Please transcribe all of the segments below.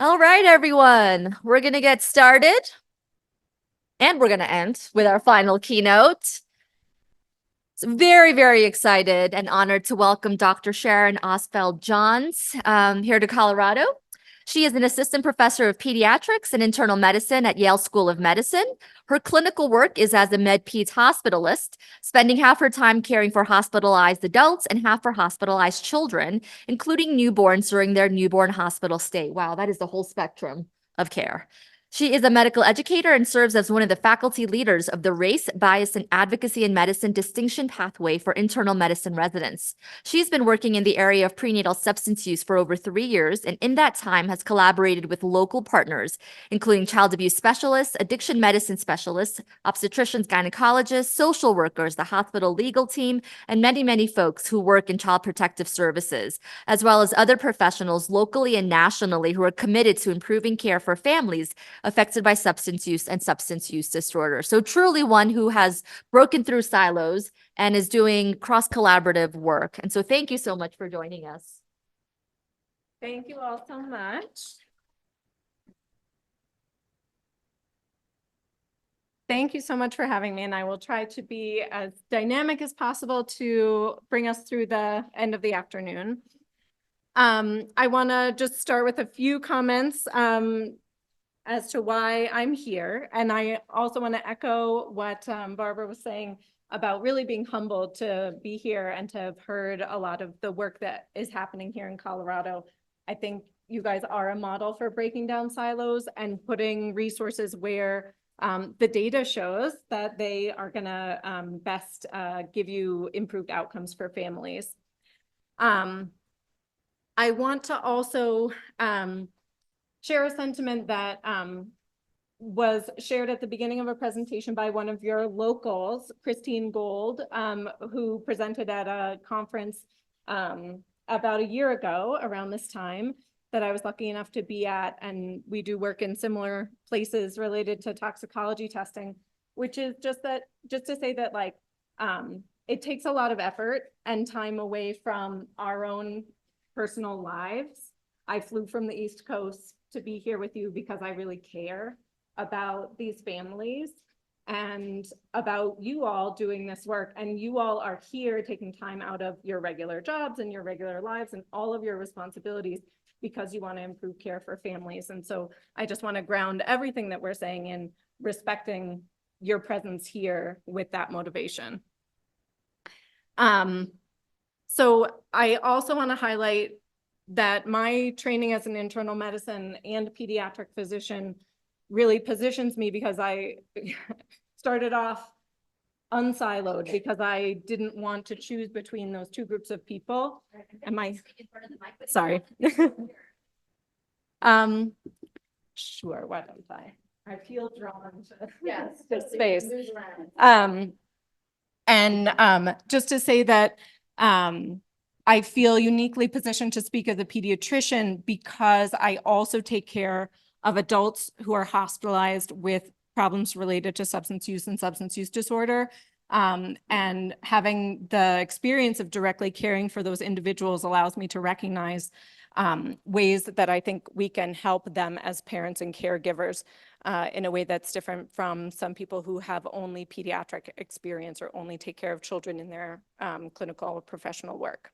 All right, everyone, we're going to get started and we're going to end with our final keynote. So very, very excited and honored to welcome Dr. Sharon Ostfeld-Johns here to Colorado. She is an assistant professor of pediatrics and internal medicine at Yale School of Medicine. Her clinical work is as a med-peds hospitalist, spending half her time caring for hospitalized adults and half for hospitalized children, including newborns during their newborn hospital stay. Wow, that is the whole spectrum of care. She is a medical educator and serves as one of the faculty leaders of the Race, Bias, and Advocacy in Medicine Distinction Pathway for internal medicine residents. She's been working in the area of prenatal substance use for over 3 years, and in that time has collaborated with local partners, including child abuse specialists, addiction medicine specialists, obstetricians, gynecologists, social workers, the hospital legal team, and many, many folks who work in child protective services, as well as other professionals locally and nationally who are committed to improving care for families affected by substance use and substance use disorder. So truly one who has broken through silos and is doing cross-collaborative work. And so thank you so much for joining us. Thank you all so much. Thank you so much for having me, and I will try to be as dynamic as possible to bring us through the end of the afternoon. I want to just start with a few comments as to why I'm here. And I also want to echo what Barbara was saying about really being humbled to be here and to have heard a lot of the work that is happening here in Colorado. I think you guys are a model for breaking down silos and putting resources where the data shows that they are going to best give you improved outcomes for families. I want to also share a sentiment that was shared at the beginning of a presentation by one of your locals, Christine Gold, who presented at a conference about a year ago around this time that I was lucky enough to be at. And we do work in similar places related to toxicology testing, which is just to say that like it takes a lot of effort and time away from our own personal lives. I flew from the East Coast to be here with you because I really care about these families and about you all doing this work. And you all are here taking time out of your regular jobs and your regular lives and all of your responsibilities because you want to improve care for families. And so I just want to ground everything that we're saying in respecting your presence here with that motivation. So I also want to highlight that my training as an internal medicine and pediatric physician really positions me because I started off unsiloed because I didn't want to choose between those two groups of people. Am I sorry? Sure, why don't I feel drawn to yes, this space. Just to say that I feel uniquely positioned to speak as a pediatrician because I also take care of adults who are hospitalized with problems related to substance use and substance use disorder. And having the experience of directly caring for those individuals allows me to recognize ways that I think we can help them as parents and caregivers in a way that's different from some people who have only pediatric experience or only take care of children in their clinical or professional work.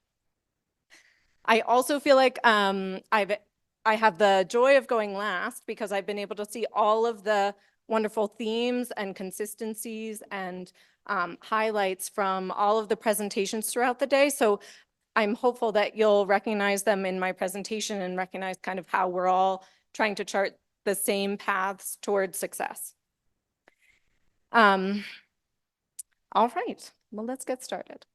I also feel like I have the joy of going last because I've been able to see all of the wonderful themes and consistencies and highlights from all of the presentations throughout the day. So I'm hopeful that you'll recognize them in my presentation and recognize kind of how we're all trying to chart the same paths towards success. All right, well, let's get started.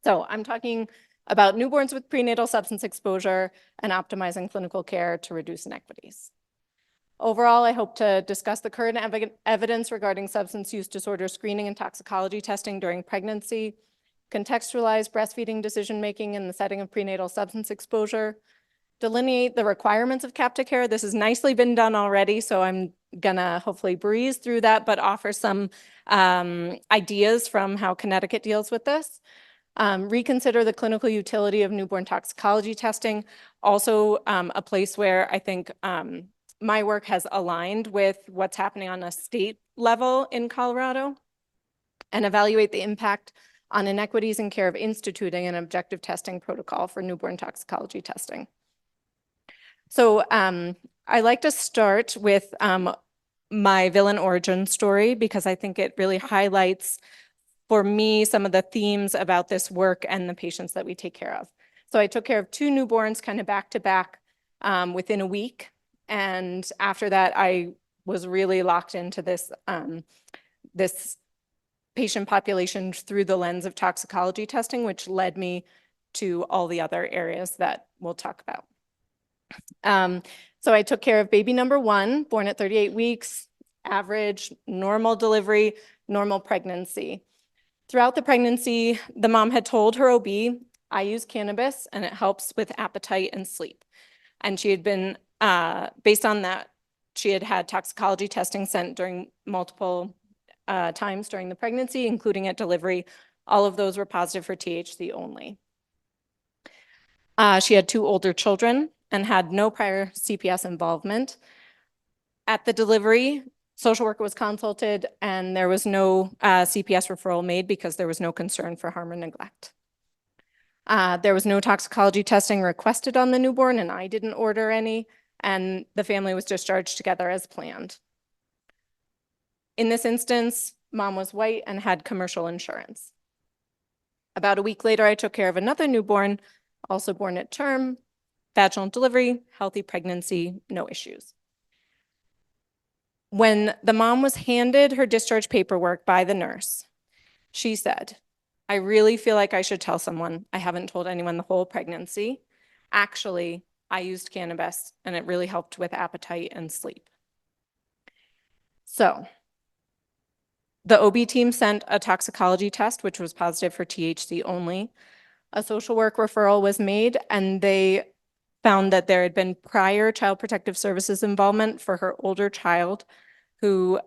So I'm talking about newborns with prenatal substance exposure and optimizing clinical care to reduce inequities. Overall, I hope to discuss the current evidence regarding substance use disorder screening and toxicology testing during pregnancy, contextualize breastfeeding decision-making in the setting of prenatal substance exposure, delineate the requirements of CAPTA care. This has nicely been done already, so I'm gonna hopefully breeze through that, but offer some ideas from how Connecticut deals with this. Reconsider the clinical utility of newborn toxicology testing. Also a place where I think my work has aligned with what's happening on a state level in Colorado, and evaluate the impact on inequities in care of instituting an objective testing protocol for newborn toxicology testing. So I like to start with my villain origin story because I think it really highlights for me some of the themes about this work and the patients that we take care of. So I took care of 2 newborns kind of back to back within a week. And after that, I was really locked into this, this patient population through the lens of toxicology testing, which led me to all the other areas that we'll talk about. So I took care of baby number 1, born at 38 weeks, average, normal delivery, normal pregnancy. Throughout the pregnancy, the mom had told her OB, I use cannabis and it helps with appetite and sleep. And she had been, based on that, she had had toxicology testing sent during multiple times during the pregnancy, including at delivery. All of those were positive for THC only. She had 2 older children and had no prior CPS involvement. At the delivery, social worker was consulted and there was no CPS referral made because there was no concern for harm or neglect. There was no toxicology testing requested on the newborn and I didn't order any, and the family was discharged together as planned. In this instance, mom was white and had commercial insurance. About a week later, I took care of another newborn, also born at term, vaginal delivery, healthy pregnancy, no issues. When the mom was handed her discharge paperwork by the nurse, she said, I really feel like I should tell someone. I haven't told anyone the whole pregnancy. Actually, I used cannabis and it really helped with appetite and sleep. So the OB team sent a toxicology test, which was positive for THC only. A social work referral was made and they found that there had been prior Child Protective Services involvement for her older child who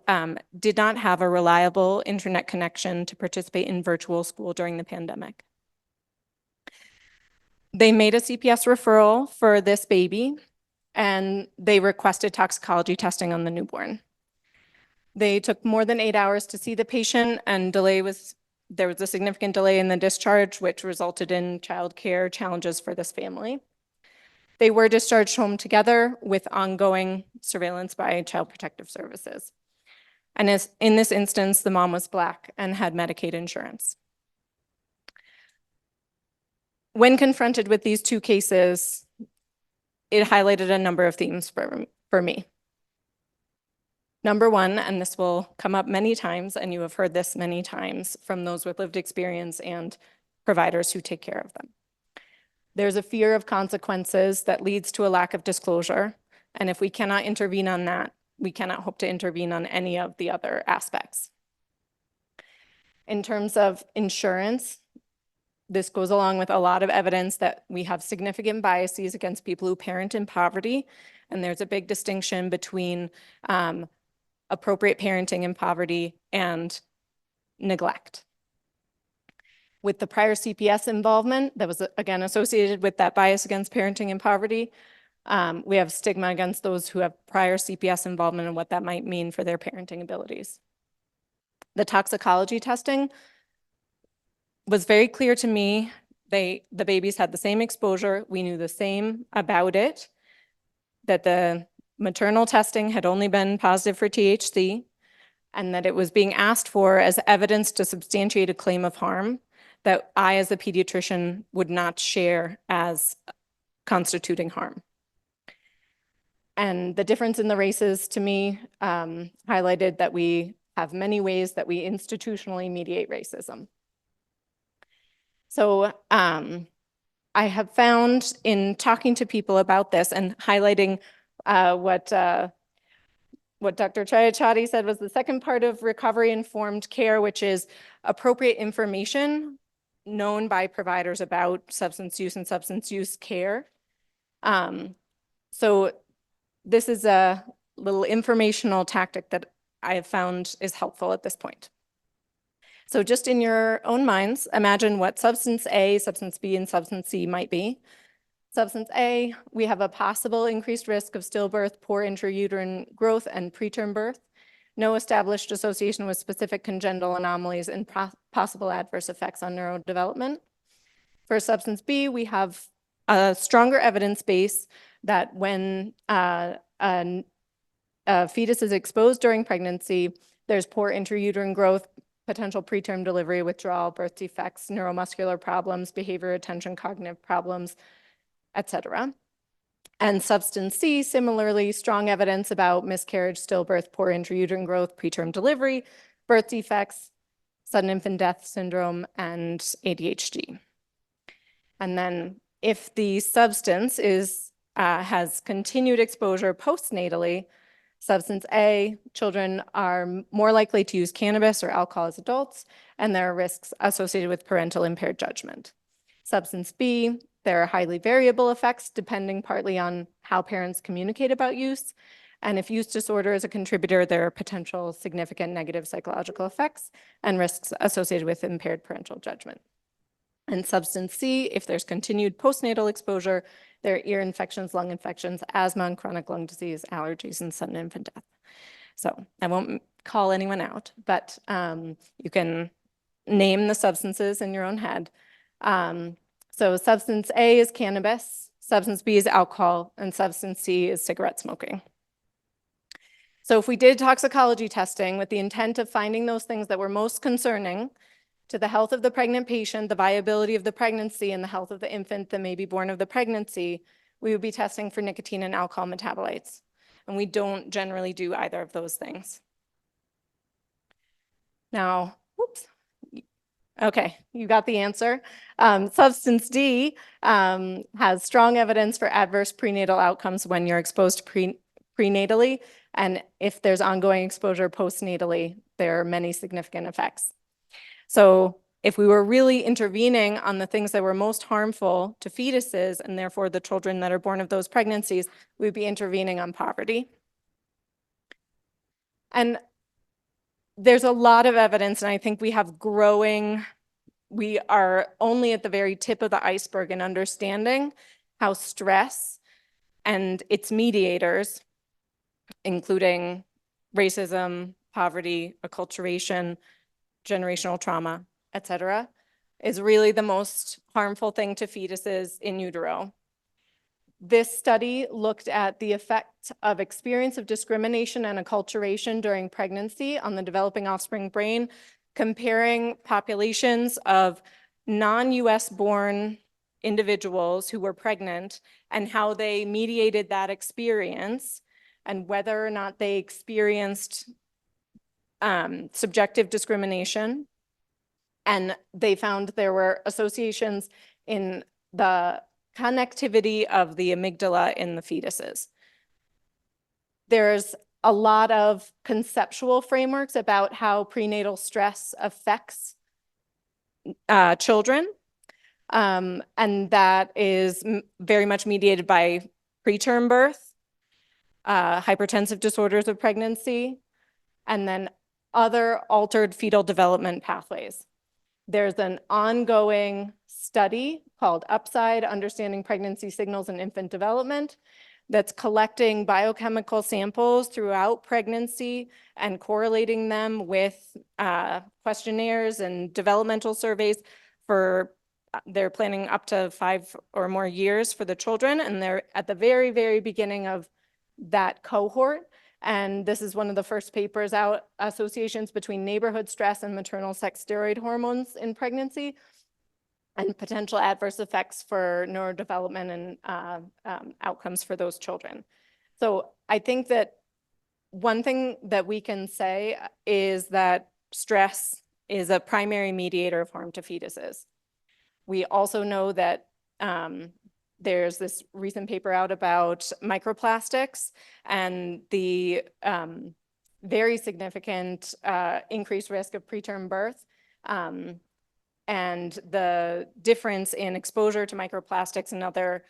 did not have a reliable internet connection to participate in virtual school during the pandemic. They made a CPS referral for this baby and they requested toxicology testing on the newborn. They took more than 8 hours to see the patient and there was a significant delay in the discharge, which resulted in childcare challenges for this family. They were discharged home together with ongoing surveillance by Child Protective Services. And in this instance, the mom was Black and had Medicaid insurance. When confronted with these 2 cases, it highlighted a number of themes for me. Number 1, and this will come up many times, and you have heard this many times from those with lived experience and providers who take care of them. There's a fear of consequences that leads to a lack of disclosure. And if we cannot intervene on that, we cannot hope to intervene on any of the other aspects. In terms of insurance, this goes along with a lot of evidence that we have significant biases against people who parent in poverty. And there's a big distinction between appropriate parenting in poverty and neglect. With the prior CPS involvement that was again associated with that bias against parenting in poverty, we have stigma against those who have prior CPS involvement and what that might mean for their parenting abilities. The toxicology testing was very clear to me. The babies had the same exposure. We knew the same about it, that the maternal testing had only been positive for THC, and that it was being asked for as evidence to substantiate a claim of harm that I, as a pediatrician, would not share as constituting harm. And the difference in the races, to me, highlighted that we have many ways that we institutionally mediate racism. So I have found in talking to people about this and highlighting what Dr. Chayachati said was the second part of recovery-informed care, which is appropriate information known by providers about substance use and substance use care. So this is a little informational tactic that I have found is helpful at this point. So just in your own minds, imagine what substance A, substance B, and substance C might be. Substance A, we have a possible increased risk of stillbirth, poor intrauterine growth, and preterm birth. No established association with specific congenital anomalies and possible adverse effects on neurodevelopment. For substance B, we have a stronger evidence base that when a fetus is exposed during pregnancy, there's poor intrauterine growth, potential preterm delivery, withdrawal, birth defects, neuromuscular problems, behavior, attention, cognitive problems, etc. And substance C, similarly, strong evidence about miscarriage, stillbirth, poor intrauterine growth, preterm delivery, birth defects, sudden infant death syndrome, and ADHD. And then if the substance has continued exposure postnatally, substance A, children are more likely to use cannabis or alcohol as adults, and there are risks associated with parental impaired judgment. Substance B, there are highly variable effects depending partly on how parents communicate about use. And if use disorder is a contributor, there are potential significant negative psychological effects and risks associated with impaired parental judgment. And substance C, if there's continued postnatal exposure, there are ear infections, lung infections, asthma, and chronic lung disease, allergies, and sudden infant death. So I won't call anyone out, but you can name the substances in your own head. So substance A is cannabis, substance B is alcohol, and substance C is cigarette smoking. So if we did toxicology testing with the intent of finding those things that were most concerning to the health of the pregnant patient, the viability of the pregnancy, and the health of the infant that may be born of the pregnancy, we would be testing for nicotine and alcohol metabolites. And we don't generally do either of those things. Now, whoops. Okay, you got the answer. Substance D has strong evidence for adverse prenatal outcomes when you're exposed prenatally, and if there's ongoing exposure postnatally, there are many significant effects. So if we were really intervening on the things that were most harmful to fetuses, and therefore the children that are born of those pregnancies, we'd be intervening on poverty. And there's a lot of evidence, and I think we are only at the very tip of the iceberg in understanding how stress and its mediators, including racism, poverty, acculturation, generational trauma, etc., is really the most harmful thing to fetuses in utero. This study looked at the effect of experience of discrimination and acculturation during pregnancy on the developing offspring brain, comparing populations of non-US born individuals who were pregnant and how they mediated that experience and whether or not they experienced subjective discrimination. And they found there were associations in the connectivity of the amygdala in the fetuses. There's a lot of conceptual frameworks about how prenatal stress affects children. And that is very much mediated by preterm birth, hypertensive disorders of pregnancy, and then other altered fetal development pathways. There's an ongoing study called UPSIDE, Understanding Pregnancy Signals in Infant Development, that's collecting biochemical samples throughout pregnancy and correlating them with questionnaires and developmental surveys they're planning up to 5 or more years for the children, and they're at the very, very beginning of that cohort. And this is one of the first papers out, associations between neighborhood stress and maternal sex steroid hormones in pregnancy and potential adverse effects for neurodevelopment and outcomes for those children. So I think that one thing that we can say is that stress is a primary mediator of harm to fetuses. We also know that there's this recent paper out about microplastics and the very significant increased risk of preterm birth and the difference in exposure to microplastics and other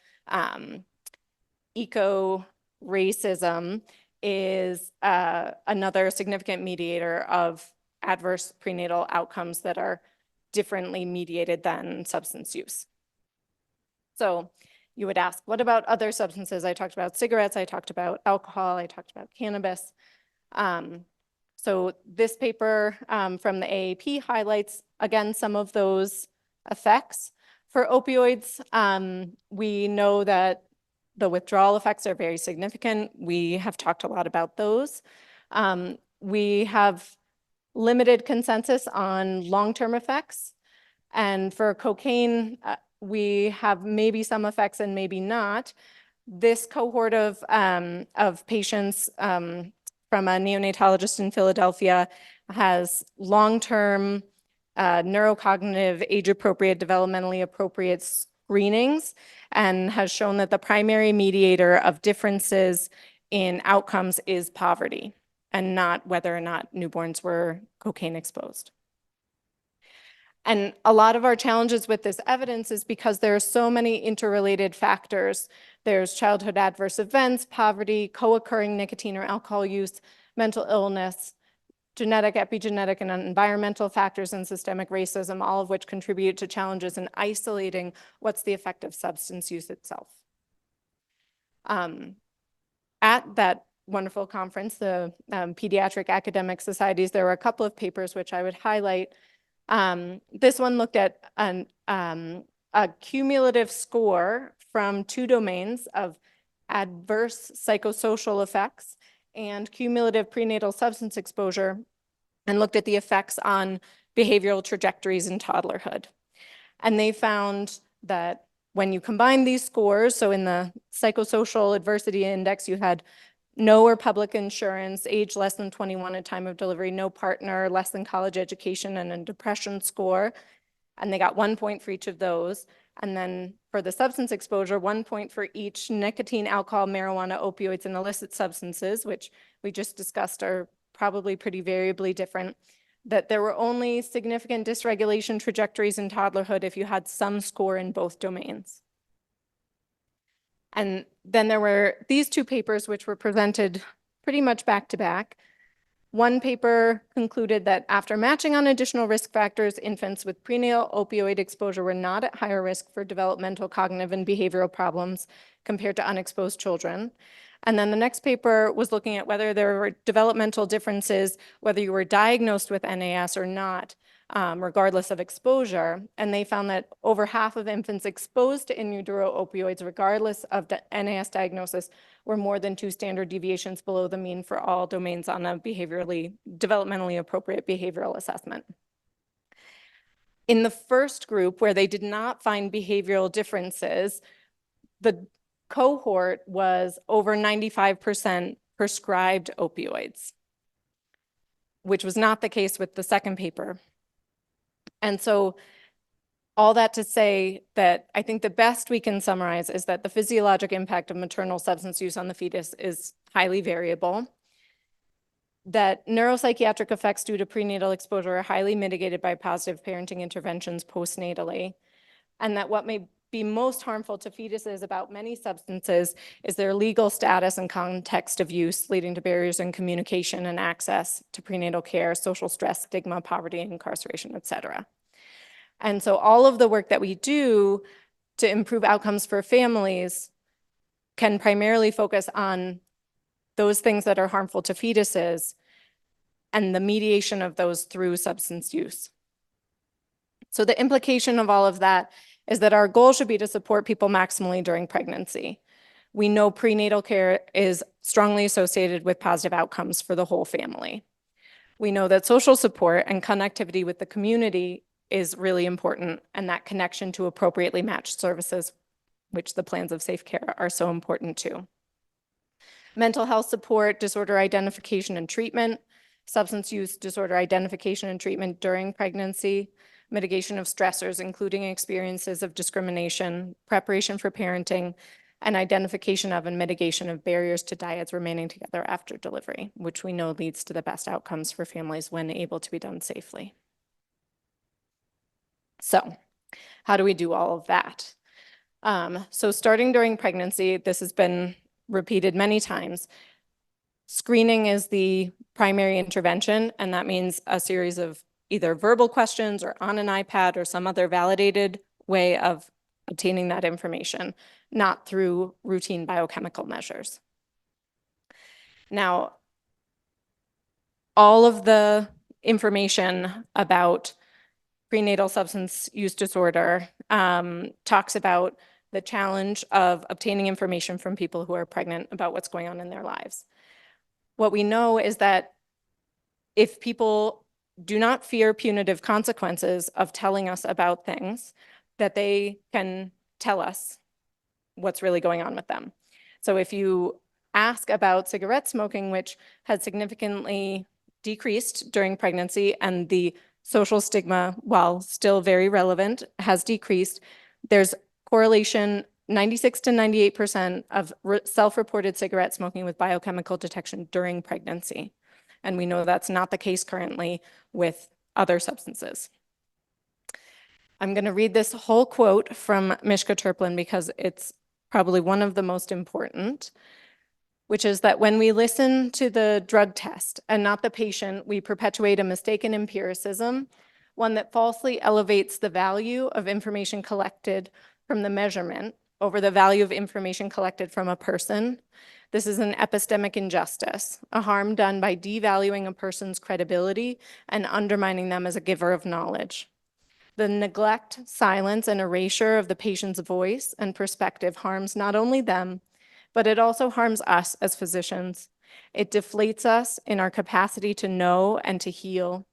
eco-racism is another significant mediator of adverse prenatal outcomes that are differently mediated than substance use. So you would ask, what about other substances? I talked about cigarettes, I talked about alcohol, I talked about cannabis. So this paper from the AAP highlights, again, some of those effects. For opioids, we know that the withdrawal effects are very significant. We have talked a lot about those. We have limited consensus on long-term effects. And for cocaine, we have maybe some effects and maybe not. This cohort of patients from a neonatologist in Philadelphia has long-term neurocognitive, age-appropriate, developmentally appropriate screenings and has shown that the primary mediator of differences in outcomes is poverty and not whether or not newborns were cocaine exposed. And a lot of our challenges with this evidence is because there are so many interrelated factors. There's childhood adverse events, poverty, co-occurring nicotine or alcohol use, mental illness, genetic, epigenetic, and environmental factors, and systemic racism, all of which contribute to challenges in isolating what's the effect of substance use itself. At that wonderful conference, the Pediatric Academic Societies, there were a couple of papers which I would highlight. This one looked at a cumulative score from 2 domains of adverse psychosocial effects and cumulative prenatal substance exposure, and looked at the effects on behavioral trajectories in toddlerhood. And they found that when you combine these scores, so in the psychosocial adversity index, you had no or public insurance, age less than 21 at time of delivery, no partner, less than college education, and a depression score. And they got 1 point for each of those. And then for the substance exposure, 1 point for each nicotine, alcohol, marijuana, opioids, and illicit substances, which we just discussed are probably pretty variably different. That there were only significant dysregulation trajectories in toddlerhood if you had some score in both domains. And then there were these 2 papers which were presented pretty much back to back. One paper concluded that after matching on additional risk factors, infants with prenatal opioid exposure were not at higher risk for developmental, cognitive, and behavioral problems compared to unexposed children. And then the next paper was looking at whether there were developmental differences, whether you were diagnosed with NAS or not, regardless of exposure. And they found that over half of infants exposed to in utero opioids, regardless of the NAS diagnosis, were more than 2 standard deviations below the mean for all domains on a developmentally appropriate behavioral assessment. In the first group, where they did not find behavioral differences, the cohort was over 95% prescribed opioids, which was not the case with the second paper. And so all that to say that I think the best we can summarize is that the physiologic impact of maternal substance use on the fetus is highly variable, that neuropsychiatric effects due to prenatal exposure are highly mitigated by positive parenting interventions postnatally, and that what may be most harmful to fetuses about many substances is their legal status and context of use, leading to barriers in communication and access to prenatal care, social stress, stigma, poverty, incarceration, et cetera. And so all of the work that we do to improve outcomes for families can primarily focus on those things that are harmful to fetuses and the mediation of those through substance use. So the implication of all of that is that our goal should be to support people maximally during pregnancy. We know prenatal care is strongly associated with positive outcomes for the whole family. We know that social support and connectivity with the community is really important, and that connection to appropriately matched services, which the plans of safe care are so important to. Mental health support, disorder identification and treatment, substance use disorder identification and treatment during pregnancy, mitigation of stressors, including experiences of discrimination, preparation for parenting, and identification of and mitigation of barriers to dyads remaining together after delivery, which we know leads to the best outcomes for families when able to be done safely. So how do we do all of that? So starting during pregnancy, this has been repeated many times. Screening is the primary intervention, and that means a series of either verbal questions or on an iPad or some other validated way of obtaining that information, not through routine biochemical measures. Now, all of the information about prenatal substance use disorder talks about the challenge of obtaining information from people who are pregnant about what's going on in their lives. What we know is that if people do not fear punitive consequences of telling us about things, that they can tell us what's really going on with them. So if you ask about cigarette smoking, which has significantly decreased during pregnancy, and the social stigma, while still very relevant, has decreased, there's correlation 96 to 98% of self-reported cigarette smoking with biochemical detection during pregnancy. And we know that's not the case currently with other substances. I'm going to read this whole quote from Mishka Turplin because it's probably one of the most important, which is that when we listen to the drug test and not the patient, we perpetuate a mistaken empiricism, one that falsely elevates the value of information collected from the measurement over the value of information collected from a person. This is an epistemic injustice, a harm done by devaluing a person's credibility and undermining them as a giver of knowledge. The neglect, silence, and erasure of the patient's voice and perspective harms not only them, but it also harms us as physicians. It deflates us in our capacity to know and to heal.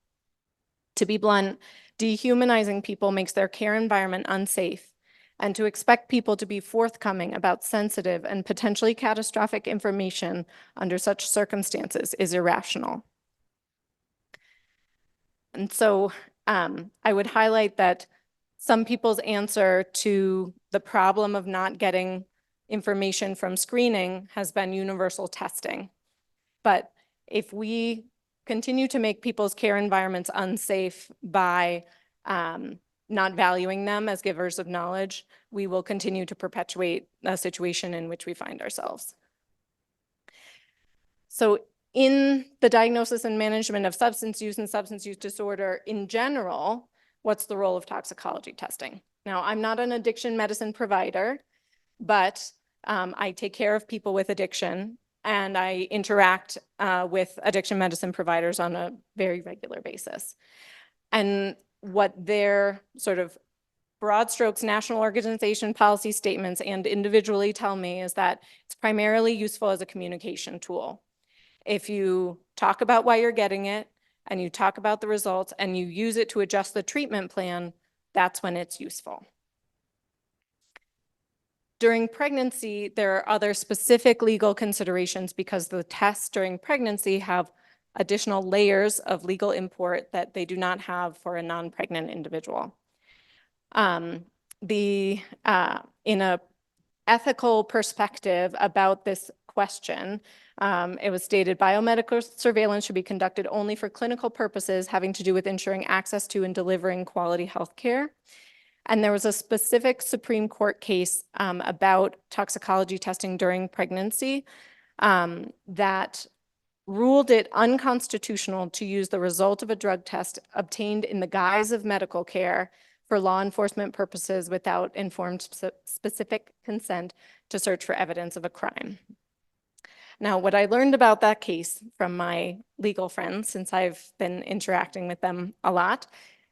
To be blunt, dehumanizing people makes their care environment unsafe, and to expect people to be forthcoming about sensitive and potentially catastrophic information under such circumstances is irrational. And so I would highlight that some people's answer to the problem of not getting information from screening has been universal testing. But if we continue to make people's care environments unsafe by not valuing them as givers of knowledge, we will continue to perpetuate a situation in which we find ourselves. So in the diagnosis and management of substance use and substance use disorder in general, what's the role of toxicology testing? Now, I'm not an addiction medicine provider, but I take care of people with addiction, and I interact with addiction medicine providers on a very regular basis. And what their sort of broad strokes national organization policy statements and individually tell me is that it's primarily useful as a communication tool. If you talk about why you're getting it and you talk about the results and you use it to adjust the treatment plan, that's when it's useful. During pregnancy, there are other specific legal considerations because the tests during pregnancy have additional layers of legal import that they do not have for a non-pregnant individual. In a ethical perspective about this question, it was stated biomedical surveillance should be conducted only for clinical purposes having to do with ensuring access to and delivering quality health care. And there was a specific Supreme Court case about toxicology testing during pregnancy that ruled it unconstitutional to use the result of a drug test obtained in the guise of medical care for law enforcement purposes without informed specific consent to search for evidence of a crime. Now, what I learned about that case from my legal friends, since I've been interacting with them a lot,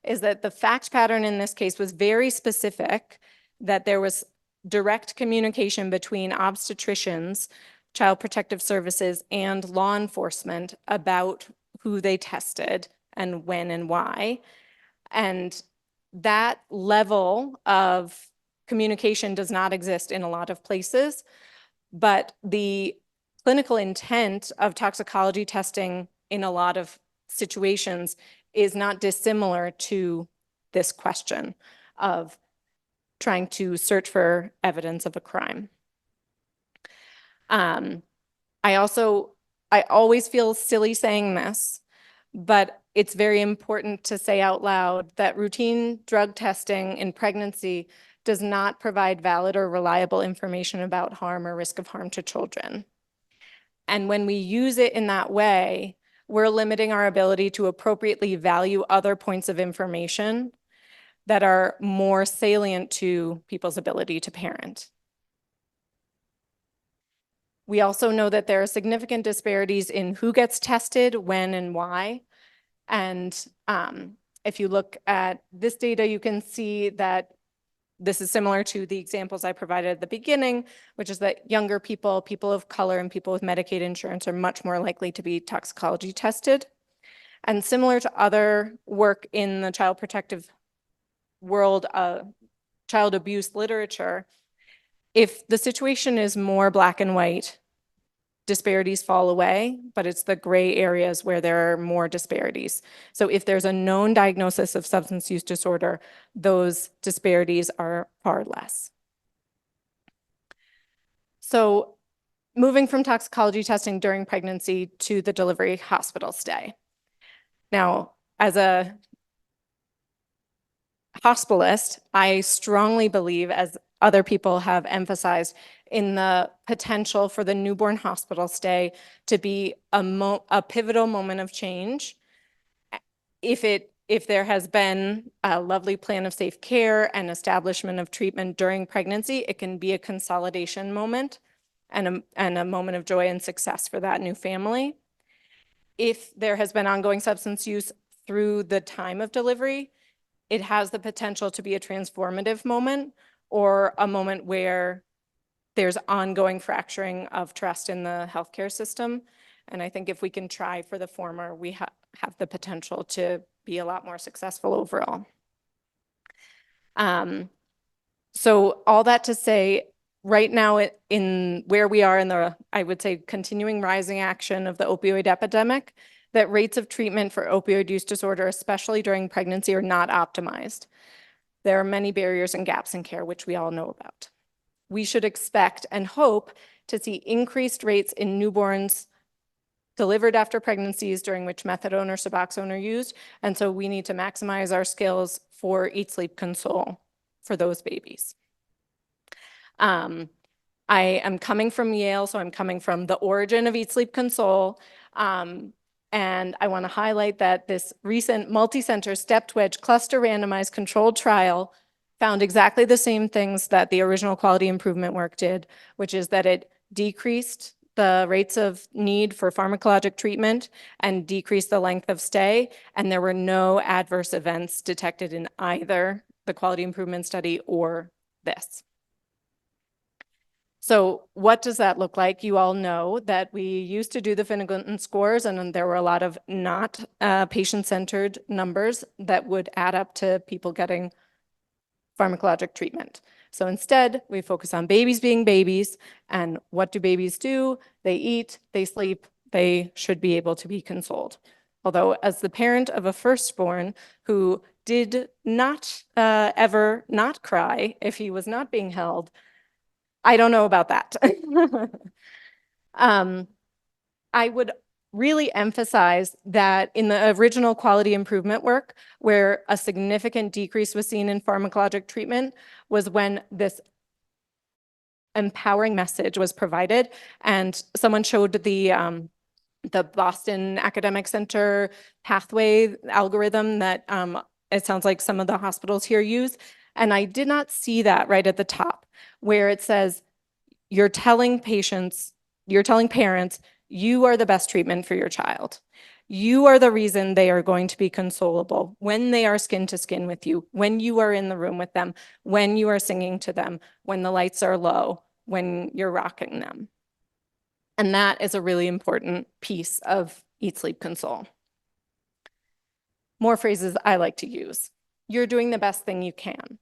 is that the fact pattern in this case was very specific, that there was direct communication between obstetricians, child protective services, and law enforcement about who they tested and when and why. And that level of communication does not exist in a lot of places, but the clinical intent of toxicology testing in a lot of situations is not dissimilar to this question of trying to search for evidence of a crime. I always feel silly saying this, but it's very important to say out loud that routine drug testing in pregnancy does not provide valid or reliable information about harm or risk of harm to children. And when we use it in that way, we're limiting our ability to appropriately value other points of information that are more salient to people's ability to parent. We also know that there are significant disparities in who gets tested, when, and why. And if you look at this data, you can see that this is similar to the examples I provided at the beginning, which is that younger people, people of color, and people with Medicaid insurance are much more likely to be toxicology tested. And similar to other work in the child protective world, child abuse literature, if the situation is more black and white, disparities fall away, but it's the gray areas where there are more disparities. So if there's a known diagnosis of substance use disorder, those disparities are far less. So moving from toxicology testing during pregnancy to the delivery hospital stay. Now, as a hospitalist, I strongly believe, as other people have emphasized, in the potential for the newborn hospital stay to be a pivotal moment of change. If there has been a lovely plan of safe care and establishment of treatment during pregnancy, it can be a consolidation moment and a moment of joy and success for that new family. If there has been ongoing substance use through the time of delivery, it has the potential to be a transformative moment or a moment where there's ongoing fracturing of trust in the healthcare system. And I think if we can try for the former, we have the potential to be a lot more successful overall. So all that to say, right now in where we are in the, I would say, continuing rising action of the opioid epidemic, that rates of treatment for opioid use disorder, especially during pregnancy, are not optimized. There are many barriers and gaps in care, which we all know about. We should expect and hope to see increased rates in newborns delivered after pregnancies during which methadone or Suboxone are used. And so we need to maximize our skills for Eat, Sleep, Console for those babies. I am coming from Yale, so I'm coming from the origin of Eat, Sleep, Console. And I want to highlight that this recent multi-center stepped wedge cluster randomized controlled trial found exactly the same things that the original quality improvement work did, which is that it decreased the rates of need for pharmacologic treatment and decreased the length of stay. And there were no adverse events detected in either the quality improvement study or this. So what does that look like? You all know that we used to do the Finnegan scores, and there were a lot of not patient-centered numbers that would add up to people getting pharmacologic treatment. So instead, we focus on babies being babies, and what do babies do? They eat, they sleep, they should be able to be consoled. Although as the parent of a firstborn who did not ever not cry if he was not being held, I don't know about that. I would really emphasize that in the original quality improvement work, where a significant decrease was seen in pharmacologic treatment, was when this empowering message was provided. And someone showed the Boston Academic Center pathway algorithm that it sounds like some of the hospitals here use. And I did not see that right at the top, where it says, you're telling parents, you are the best treatment for your child. You are the reason they are going to be consolable when they are skin to skin with you, when you are in the room with them, when you are singing to them, when the lights are low, when you're rocking them. And that is a really important piece of Eat, Sleep, Console. More phrases I like to use. You're doing the best thing you can.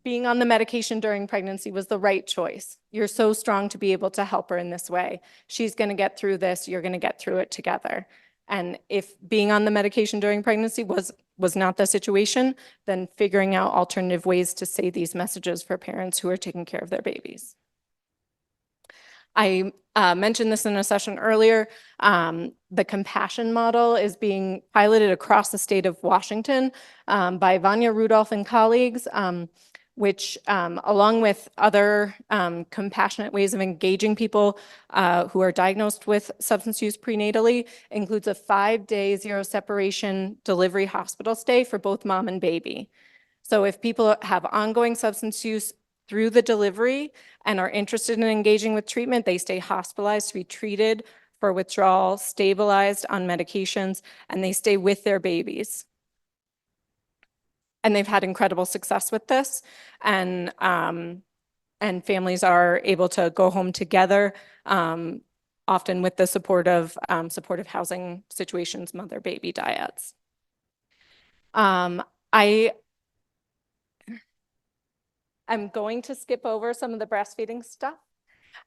Being on the medication during pregnancy was the right choice. You're so strong to be able to help her in this way. She's going to get through this. You're going to get through it together. And if being on the medication during pregnancy was not the situation, then figuring out alternative ways to say these messages for parents who are taking care of their babies. I mentioned this in a session earlier. The compassion model is being piloted across the state of Washington by Vanya Rudolph and colleagues. which along with other compassionate ways of engaging people who are diagnosed with substance use prenatally, includes a 5-day zero separation delivery hospital stay for both mom and baby. So if people have ongoing substance use through the delivery and are interested in engaging with treatment, they stay hospitalized to be treated for withdrawal, stabilized on medications, and they stay with their babies. And they've had incredible success with this. And families are able to go home together, often with the support of supportive housing situations, mother-baby dyads. I'm going to skip over some of the breastfeeding stuff.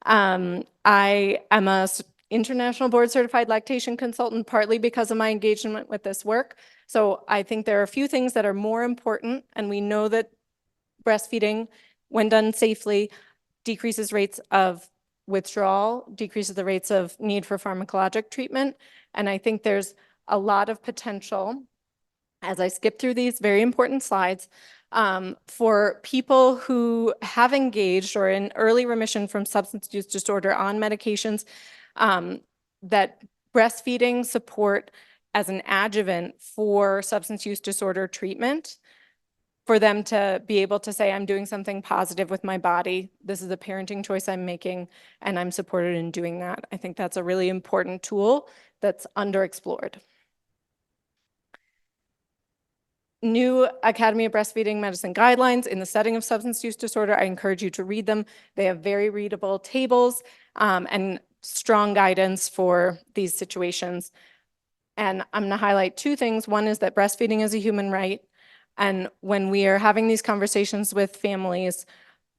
I am a international board certified lactation consultant, partly because of my engagement with this work. So I think there are a few things that are more important, and we know that breastfeeding, when done safely, decreases rates of withdrawal, decreases the rates of need for pharmacologic treatment. And I think there's a lot of potential, as I skip through these very important slides, for people who have engaged or in early remission from substance use disorder on medications, that breastfeeding support as an adjuvant for substance use disorder treatment, for them to be able to say, I'm doing something positive with my body. This is a parenting choice I'm making, and I'm supported in doing that. I think that's a really important tool that's underexplored. New Academy of Breastfeeding Medicine guidelines in the setting of substance use disorder. I encourage you to read them. They have very readable tables and strong guidance for these situations. And I'm going to highlight two things. One is that breastfeeding is a human right. And when we are having these conversations with families,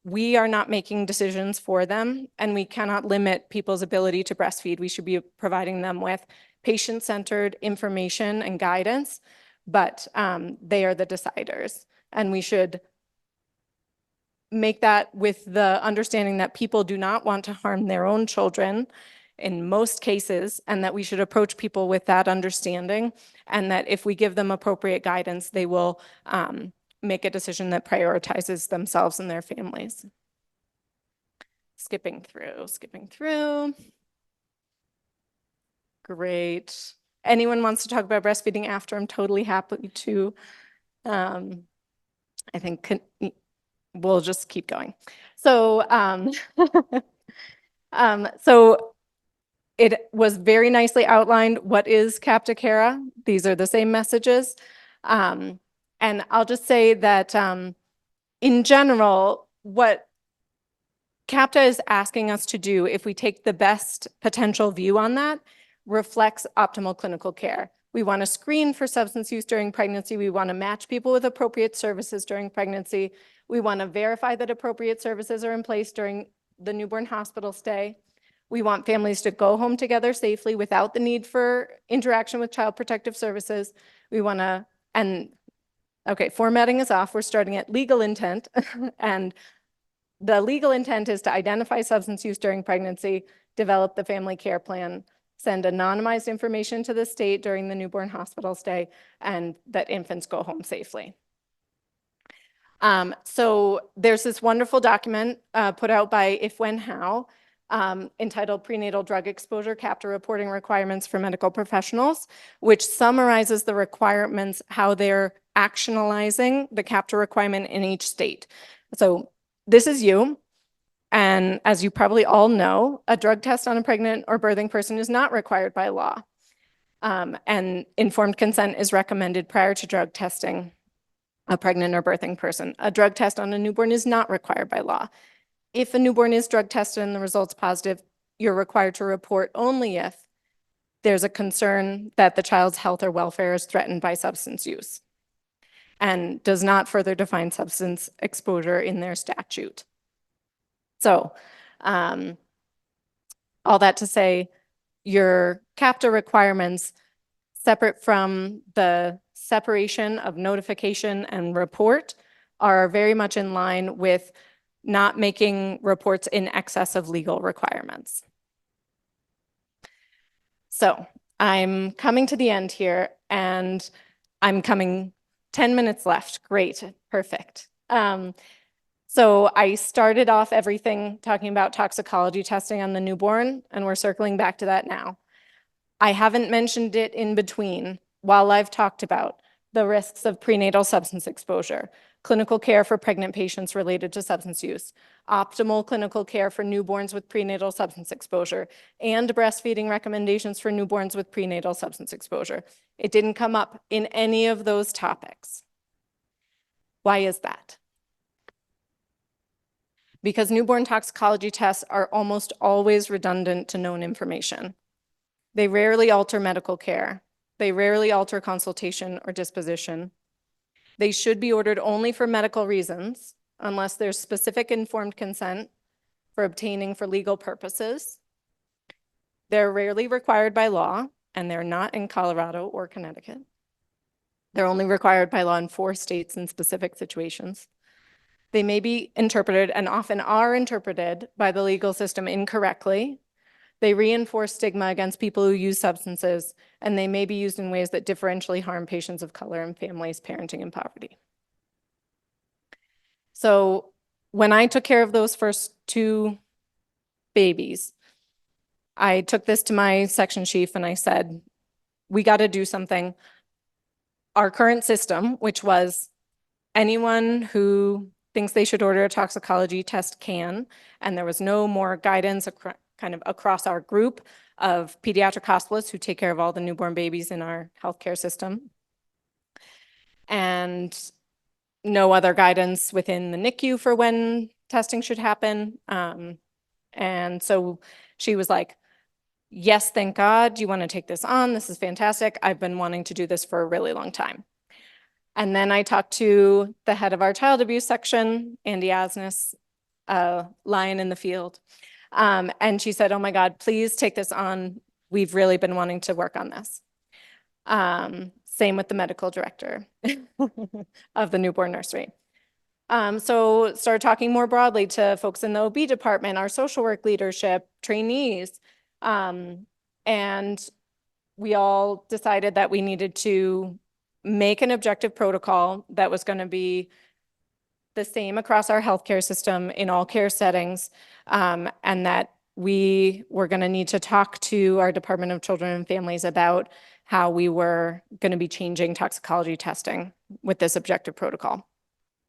we are not making decisions for them, and we cannot limit people's ability to breastfeed. We should be providing them with patient-centered information and guidance, but they are the deciders. And we should make that with the understanding that people do not want to harm their own children in most cases, and that we should approach people with that understanding, and that if we give them appropriate guidance, they will make a decision that prioritizes themselves and their families. Skipping through. Great. Anyone wants to talk about breastfeeding after, I'm totally happy to. I think we'll just keep going. So, so it was very nicely outlined. What is CAPTA CARA? These are the same messages. And I'll just say that in general, what CAPTA is asking us to do, if we take the best potential view on that, reflects optimal clinical care. We want to screen for substance use during pregnancy. We want to match people with appropriate services during pregnancy. We want to verify that appropriate services are in place during the newborn hospital stay. We want families to go home together safely without the need for interaction with child protective services. We want to, and okay, formatting is off. We're starting at legal intent. And the legal intent is to identify substance use during pregnancy, develop the family care plan, send anonymized information to the state during the newborn hospital stay, and that infants go home safely. So there's this wonderful document put out by If, When, How, entitled Prenatal Drug Exposure CAPTA Reporting Requirements for Medical Professionals, which summarizes the requirements, how they're actionalizing the CAPTA requirement in each state. So this is you. And as you probably all know, a drug test on a pregnant or birthing person is not required by law. And informed consent is recommended prior to drug testing a pregnant or birthing person. A drug test on a newborn is not required by law. If a newborn is drug tested and the result's positive, you're required to report only if there's a concern that the child's health or welfare is threatened by substance use, and does not further define substance exposure in their statute. So all that to say, your CAPTA requirements, separate from the separation of notification and report, are very much in line with not making reports in excess of legal requirements. So I'm coming to the end here, and I'm coming 10 minutes left. Great, perfect. So I started off everything talking about toxicology testing on the newborn, and we're circling back to that now. I haven't mentioned it in between while I've talked about the risks of prenatal substance exposure, clinical care for pregnant patients related to substance use, optimal clinical care for newborns with prenatal substance exposure, and breastfeeding recommendations for newborns with prenatal substance exposure. It didn't come up in any of those topics. Why is that? Because newborn toxicology tests are almost always redundant to known information. They rarely alter medical care. They rarely alter consultation or disposition. They should be ordered only for medical reasons, unless there's specific informed consent for obtaining for legal purposes. They're rarely required by law, and they're not in Colorado or Connecticut. They're only required by law in 4 states in specific situations. They may be interpreted, and often are interpreted, by the legal system incorrectly. They reinforce stigma against people who use substances, and they may be used in ways that differentially harm patients of color and families parenting in poverty. So when I took care of those first 2 babies, I took this to my section chief and I said, we got to do something. Our current system, which was anyone who thinks they should order a toxicology test can, and there was no more guidance kind of across our group of pediatric hospitalists who take care of all the newborn babies in our healthcare system. And no other guidance within the NICU for when testing should happen. And so she was like, yes, thank God, you want to take this on. This is fantastic. I've been wanting to do this for a really long time. And then I talked to the head of our child abuse section, Andy Asnes, lion in the field. And she said, oh my God, please take this on. We've really been wanting to work on this. Same with the medical director of the newborn nursery. So started talking more broadly to folks in the OB department, our social work leadership, trainees. And we all decided that we needed to make an objective protocol that was going to be the same across our healthcare system in all care settings, and that we were going to need to talk to our Department of Children and Families about how we were going to be changing toxicology testing with this objective protocol.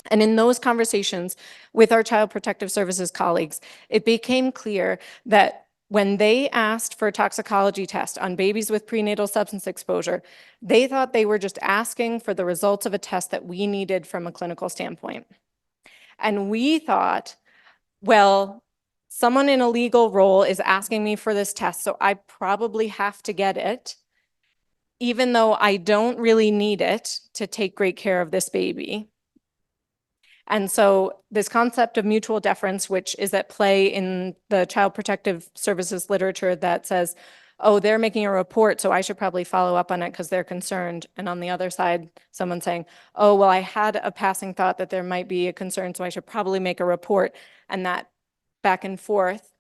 And in those conversations with our Child Protective Services colleagues, it became clear that when they asked for a toxicology test on babies with prenatal substance exposure, they thought they were just asking for the results of a test that we needed from a clinical standpoint. And we thought, well, someone in a legal role is asking me for this test, so I probably have to get it, even though I don't really need it to take great care of this baby. And so this concept of mutual deference, which is at play in the Child Protective Services literature that says, oh, they're making a report, so I should probably follow up on it because they're concerned. And on the other side, someone saying, oh, well, I had a passing thought that there might be a concern, so I should probably make a report. And that back and forth,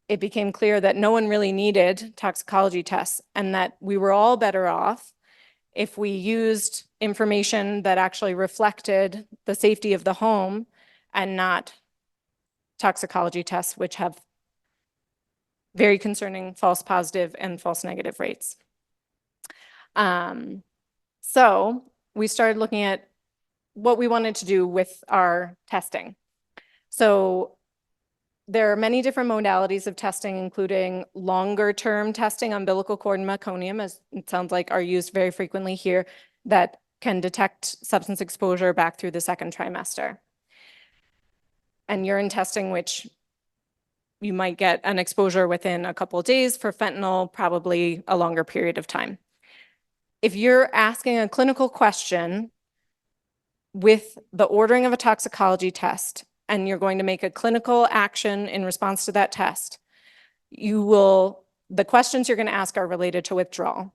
it became clear that no one really needed toxicology tests and that we were all better off if we used information that actually reflected the safety of the home and not toxicology tests, which have very concerning false positive and false negative rates. So we started looking at what we wanted to do with our testing. So there are many different modalities of testing, including longer term testing, umbilical cord and meconium, as it sounds like are used very frequently here, that can detect substance exposure back through the 2nd trimester. And urine testing, which you might get an exposure within a couple of days. For fentanyl, probably a longer period of time. If you're asking a clinical question with the ordering of a toxicology test, and you're going to make a clinical action in response to that test, the questions you're going to ask are related to withdrawal.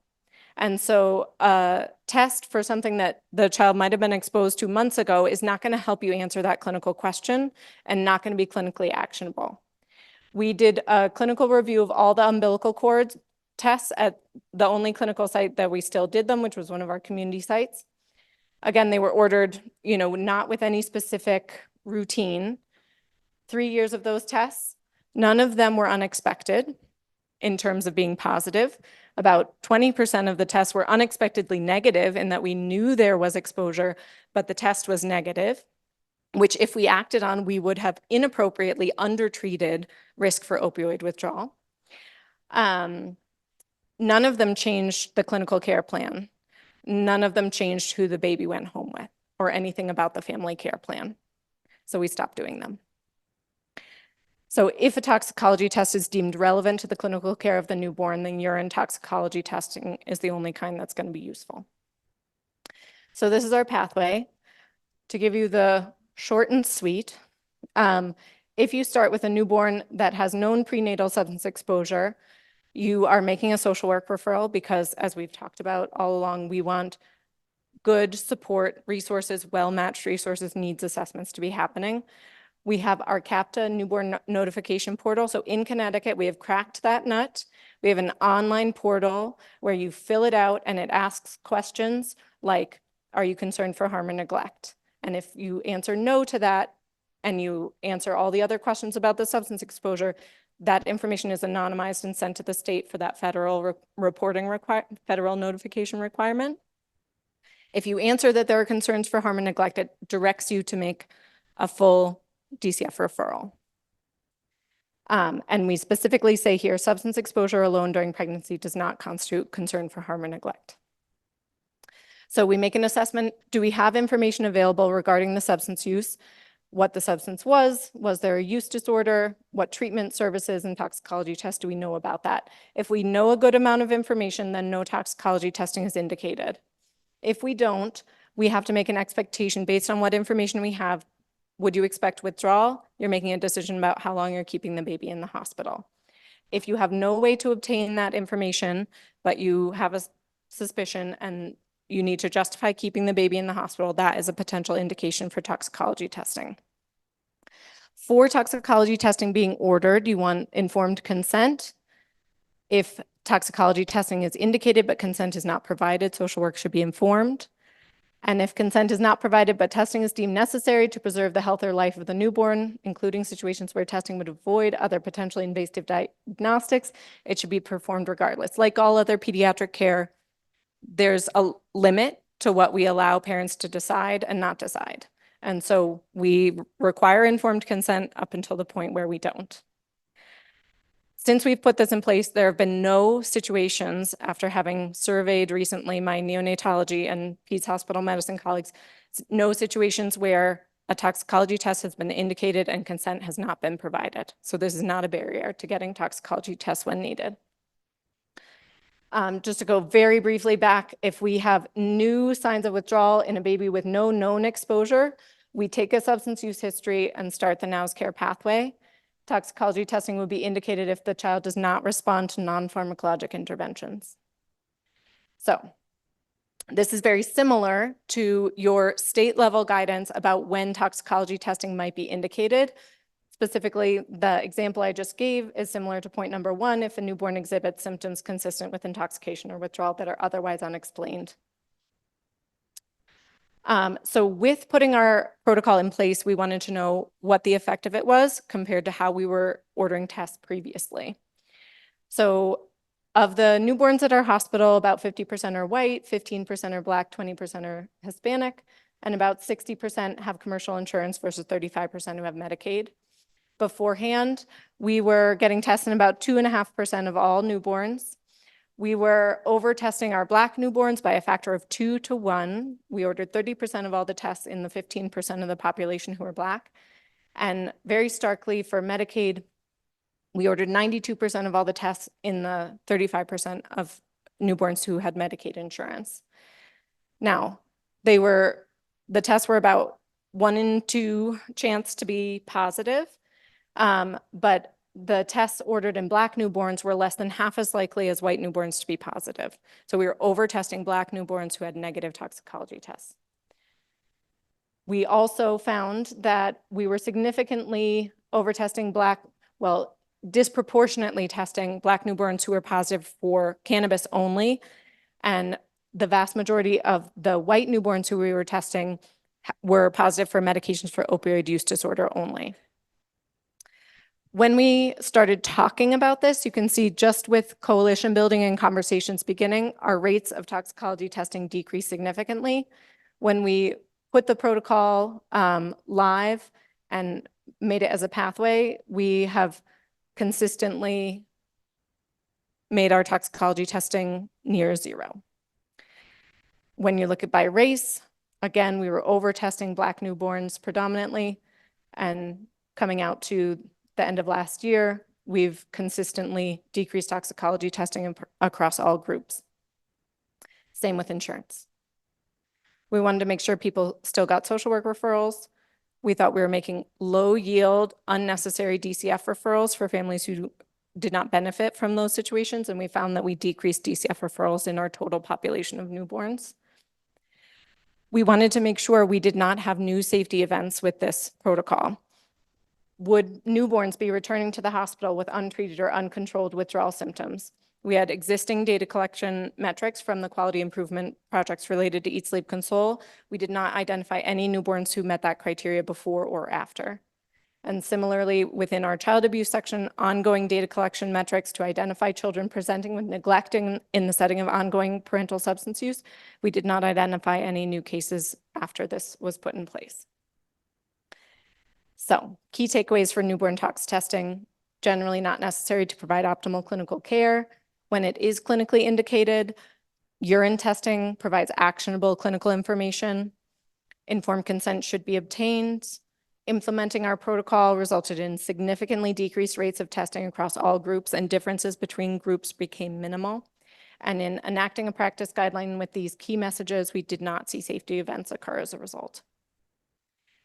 And so a test for something that the child might have been exposed to months ago is not going to help you answer that clinical question and not going to be clinically actionable. We did a clinical review of all the umbilical cord tests at the only clinical site that we still did them, which was one of our community sites. Again, they were ordered, not with any specific routine. 3 years of those tests, none of them were unexpected in terms of being positive. About 20% of the tests were unexpectedly negative in that we knew there was exposure, but the test was negative, which if we acted on, we would have inappropriately undertreated risk for opioid withdrawal. None of them changed the clinical care plan. None of them changed who the baby went home with or anything about the family care plan. So we stopped doing them. So if a toxicology test is deemed relevant to the clinical care of the newborn, then urine toxicology testing is the only kind that's going to be useful. So this is our pathway. To give you the short and sweet, if you start with a newborn that has known prenatal substance exposure, you are making a social work referral because, as we've talked about all along, we want good support resources, well-matched resources, needs assessments to be happening. We have our CAPTA newborn notification portal. So in Connecticut, we have cracked that nut. We have an online portal where you fill it out and it asks questions like, are you concerned for harm or neglect? And if you answer no to that and you answer all the other questions about the substance exposure, that information is anonymized and sent to the state for that federal federal notification requirement. If you answer that there are concerns for harm and neglect, it directs you to make a full DCF referral. And we specifically say here, substance exposure alone during pregnancy does not constitute concern for harm or neglect. So we make an assessment. Do we have information available regarding the substance use? What the substance was there a use disorder? What treatment services and toxicology tests do we know about that? If we know a good amount of information, then no toxicology testing is indicated. If we don't, we have to make an expectation based on what information we have. Would you expect withdrawal? You're making a decision about how long you're keeping the baby in the hospital. If you have no way to obtain that information, but you have a suspicion and you need to justify keeping the baby in the hospital, that is a potential indication for toxicology testing. For toxicology testing being ordered, you want informed consent. If toxicology testing is indicated but consent is not provided, social work should be informed. And if consent is not provided but testing is deemed necessary to preserve the health or life of the newborn, including situations where testing would avoid other potentially invasive diagnostics, it should be performed regardless. Like all other pediatric care, there's a limit to what we allow parents to decide and not decide. And so we require informed consent up until the point where we don't. Since we've put this in place, there have been no situations, after having surveyed recently my neonatology and peds hospital medicine colleagues, no situations where a toxicology test has been indicated and consent has not been provided. So this is not a barrier to getting toxicology tests when needed. Just to go very briefly back, if we have new signs of withdrawal in a baby with no known exposure, we take a substance use history and start the NOWS care pathway. Toxicology testing would be indicated if the child does not respond to non-pharmacologic interventions. So this is very similar to your state level guidance about when toxicology testing might be indicated. Specifically, the example I just gave is similar to point number 1 if a newborn exhibits symptoms consistent with intoxication or withdrawal that are otherwise unexplained. So with putting our protocol in place, we wanted to know what the effect of it was compared to how we were ordering tests previously. So of the newborns at our hospital, about 50% are white, 15% are Black, 20% are Hispanic, and about 60% have commercial insurance versus 35% who have Medicaid. Beforehand, we were getting tests in about 2.5% of all newborns. We were over-testing our Black newborns by a factor of 2 to 1. We ordered 30% of all the tests in the 15% of the population who were Black. And very starkly for Medicaid, we ordered 92% of all the tests in the 35% of newborns who had Medicaid insurance. Now, the tests were about 1 in 2 chance to be positive, but the tests ordered in Black newborns were less than half as likely as white newborns to be positive. So we were over-testing Black newborns who had negative toxicology tests. We also found that we were significantly over-testing disproportionately testing Black newborns who were positive for cannabis only. And the vast majority of the white newborns who we were testing were positive for medications for opioid use disorder only. When we started talking about this, you can see just with coalition building and conversations beginning, our rates of toxicology testing decreased significantly. When we put the protocol live and made it as a pathway, we have consistently made our toxicology testing near zero. When you look at by race, again, we were over testing Black newborns predominantly, and coming out to the end of last year, we've consistently decreased toxicology testing across all groups. Same with insurance. We wanted to make sure people still got social work referrals. We thought we were making low yield, unnecessary DCF referrals for families who did not benefit from those situations, and we found that we decreased DCF referrals in our total population of newborns. We wanted to make sure we did not have new safety events with this protocol. Would newborns be returning to the hospital with untreated or uncontrolled withdrawal symptoms? We had existing data collection metrics from the quality improvement projects related to Eat, Sleep, Console. We did not identify any newborns who met that criteria before or after. And similarly, within our child abuse section, ongoing data collection metrics to identify children presenting with neglect in the setting of ongoing parental substance use. We did not identify any new cases after this was put in place. So, key takeaways for newborn tox testing: generally not necessary to provide optimal clinical care. When it is clinically indicated, urine testing provides actionable clinical information. Informed consent should be obtained. Implementing our protocol resulted in significantly decreased rates of testing across all groups, and differences between groups became minimal. And in enacting a practice guideline with these key messages, we did not see safety events occur as a result.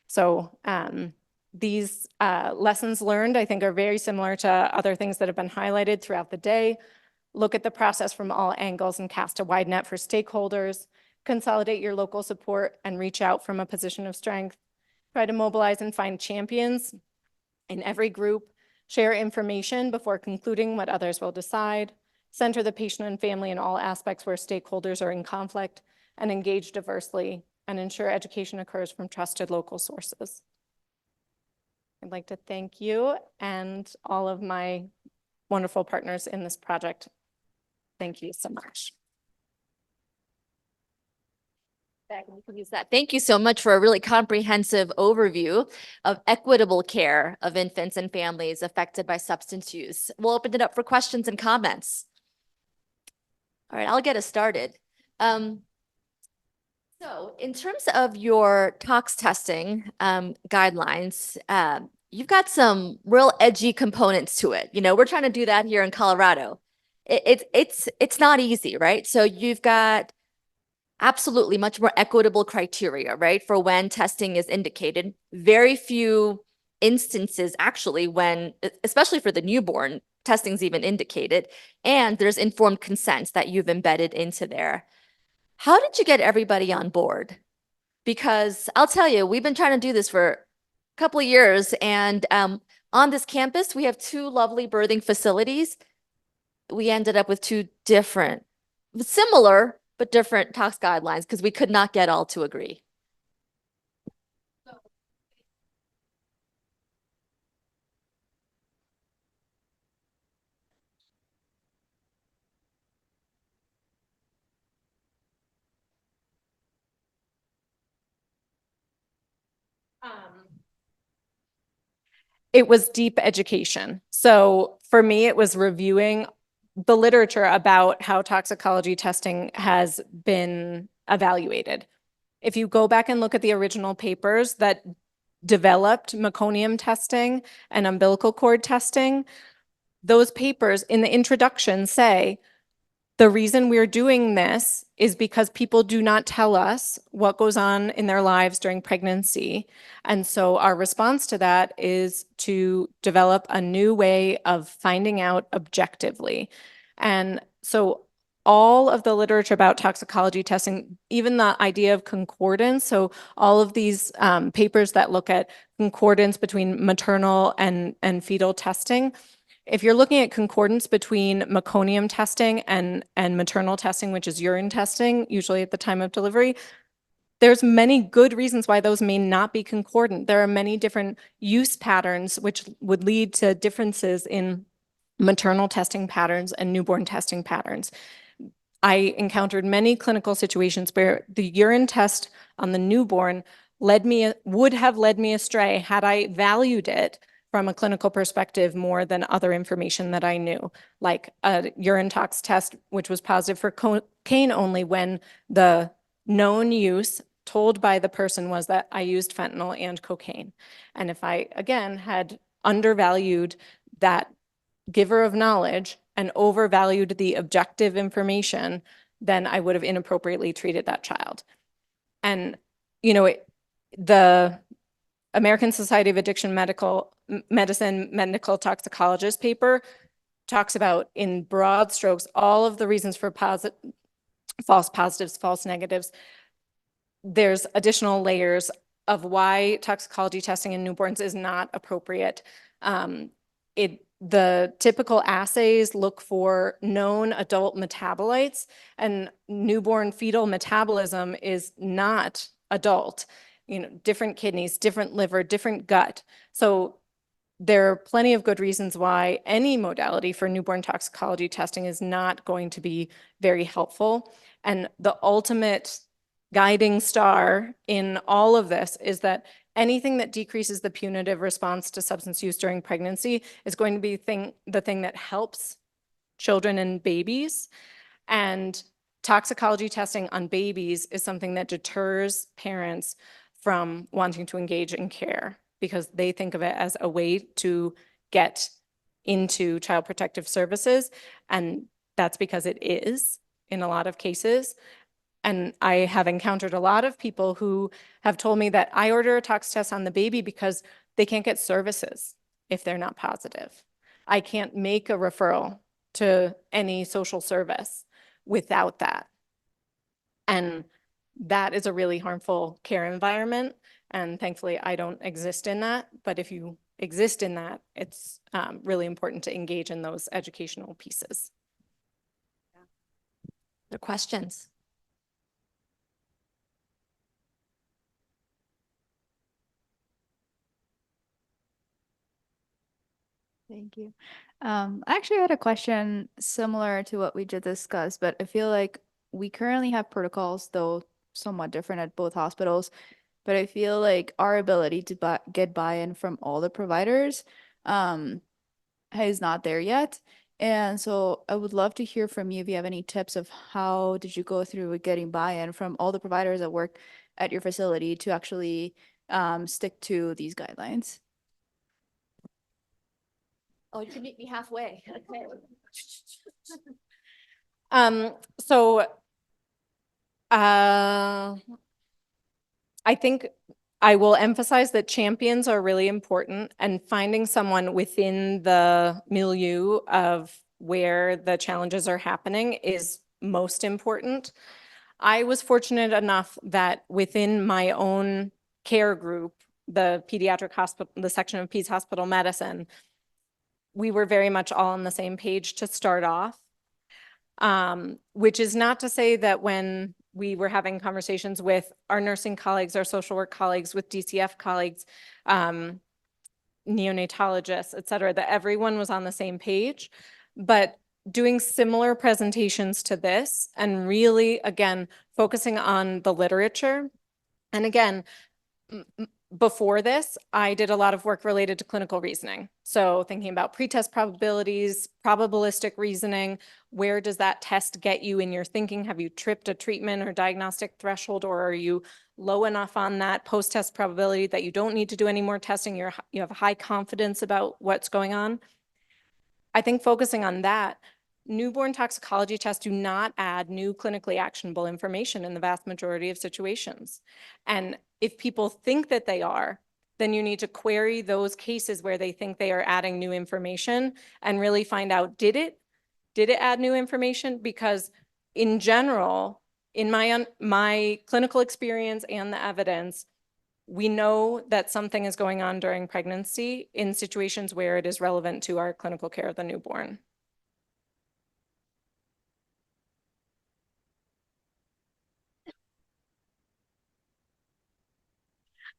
So these lessons learned, I think, are very similar to other things that have been highlighted throughout the day. Look at the process from all angles and cast a wide net for stakeholders. Consolidate your local support and reach out from a position of strength. Try to mobilize and find champions in every group. Share information before concluding what others will decide. Center the patient and family in all aspects where stakeholders are in conflict, and engage diversely, and ensure education occurs from trusted local sources. I'd like to thank you and all of my wonderful partners in this project. Thank you so much. Thank you so much for a really comprehensive overview of equitable care of infants and families affected by substance use. We'll open it up for questions and comments. All right, I'll get us started. So in terms of your tox testing guidelines, you've got some real edgy components to it. You know, we're trying to do that here in Colorado. It's not easy, right? So you've got absolutely much more equitable criteria, right, for when testing is indicated. Very few instances actually when, especially for the newborn, testing's even indicated, and there's informed consent that you've embedded into there. How did you get everybody on board? Because I'll tell you, we've been trying to do this for a couple of years, and on this campus, we have two lovely birthing facilities. We ended up with two different, similar, but different tox guidelines because we could not get all to agree. It was deep education. So for me, it was reviewing the literature about how toxicology testing has been evaluated. If you go back and look at the original papers that developed meconium testing and umbilical cord testing, those papers in the introduction say, the reason we're doing this is because people do not tell us what goes on in their lives during pregnancy. And so our response to that is to develop a new way of finding out objectively. And so all of the literature about toxicology testing, even the idea of concordance, so all of these papers that look at concordance between maternal and fetal testing, if you're looking at concordance between meconium testing and maternal testing, which is urine testing, usually at the time of delivery, there's many good reasons why those may not be concordant. There are many different use patterns which would lead to differences in maternal testing patterns and newborn testing patterns. I encountered many clinical situations where the urine test on the newborn would have led me astray had I valued it from a clinical perspective more than other information that I knew, like a urine tox test, which was positive for cocaine only when the known use told by the person was that I used fentanyl and cocaine. And if I, again, had undervalued that giver of knowledge and overvalued the objective information, then I would have inappropriately treated that child. And, the American Society of Addiction Medicine medical toxicologist paper talks about, in broad strokes, all of the reasons for false positives, false negatives. There's additional layers of why toxicology testing in newborns is not appropriate. The typical assays look for known adult metabolites, and newborn fetal metabolism is not adult. Different kidneys, different liver, different gut. So there are plenty of good reasons why any modality for newborn toxicology testing is not going to be very helpful. And the ultimate guiding star in all of this is that anything that decreases the punitive response to substance use during pregnancy is going to be the thing that helps children and babies. And toxicology testing on babies is something that deters parents from wanting to engage in care because they think of it as a way to get into child protective services. And that's because it is in a lot of cases. And I have encountered a lot of people who have told me that I order a tox test on the baby because they can't get services if they're not positive. I can't make a referral to any social service without that. And that is a really harmful care environment. And thankfully, I don't exist in that. But if you exist in that, it's really important to engage in those educational pieces. Other questions? Thank you. I actually had a question similar to what we just discussed, but I feel like we currently have protocols, though somewhat different at both hospitals. But I feel like our ability to get buy-in from all the providers is not there yet. And so I would love to hear from you if you have any tips of how did you go through with getting buy-in from all the providers that work at your facility to actually stick to these guidelines. Oh, you can meet me halfway. Okay. I think I will emphasize that champions are really important, and finding someone within the milieu of where the challenges are happening is most important. I was fortunate enough that within my own care group, the pediatric hospital, the section of Peds Hospital Medicine, we were very much all on the same page to start off, which is not to say that when we were having conversations with our nursing colleagues, our social work colleagues, with DCF colleagues, neonatologists, et cetera, that everyone was on the same page. But doing similar presentations to this and really, again, focusing on the literature. And again, before this, I did a lot of work related to clinical reasoning. So thinking about pretest probabilities, probabilistic reasoning, where does that test get you in your thinking? Have you tripped a treatment or diagnostic threshold, or are you low enough on that post-test probability that you don't need to do any more testing? You have high confidence about what's going on. I think focusing on that, newborn toxicology tests do not add new clinically actionable information in the vast majority of situations. And if people think that they are, then you need to query those cases where they think they are adding new information and really find out, did it add new information? Because in general, in my clinical experience and the evidence, we know that something is going on during pregnancy in situations where it is relevant to our clinical care of the newborn.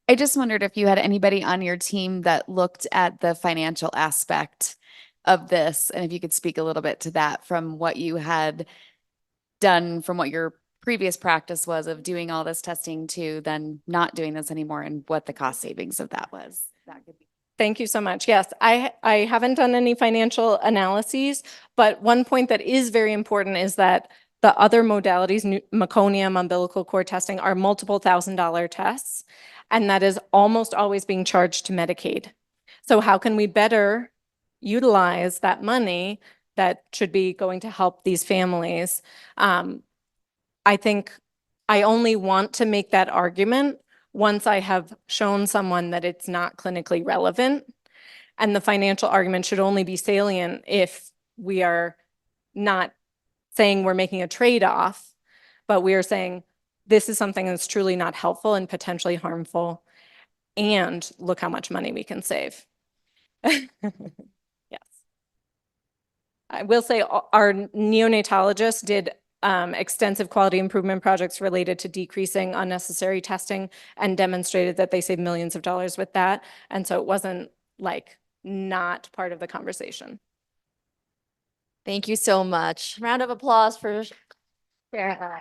I just wondered if you had anybody on your team that looked at the financial aspect of this, and if you could speak a little bit to that from what you had done, from what your previous practice was of doing all this testing to then not doing this anymore, and what the cost savings of that was. That could be. Thank you so much. Yes, I haven't done any financial analyses, but one point that is very important is that the other modalities, meconium, umbilical cord testing, are multiple $1,000 tests, and that is almost always being charged to Medicaid. So how can we better utilize that money that should be going to help these families? I think I only want to make that argument once I have shown someone that it's not clinically relevant. And the financial argument should only be salient if we are not saying we're making a trade-off, but we are saying this is something that's truly not helpful and potentially harmful. And look how much money we can save. Yes. I will say our neonatologists did extensive quality improvement projects related to decreasing unnecessary testing and demonstrated that they saved millions of dollars with that. And so it wasn't like not part of the conversation. Thank you so much. Round of applause for Sharon.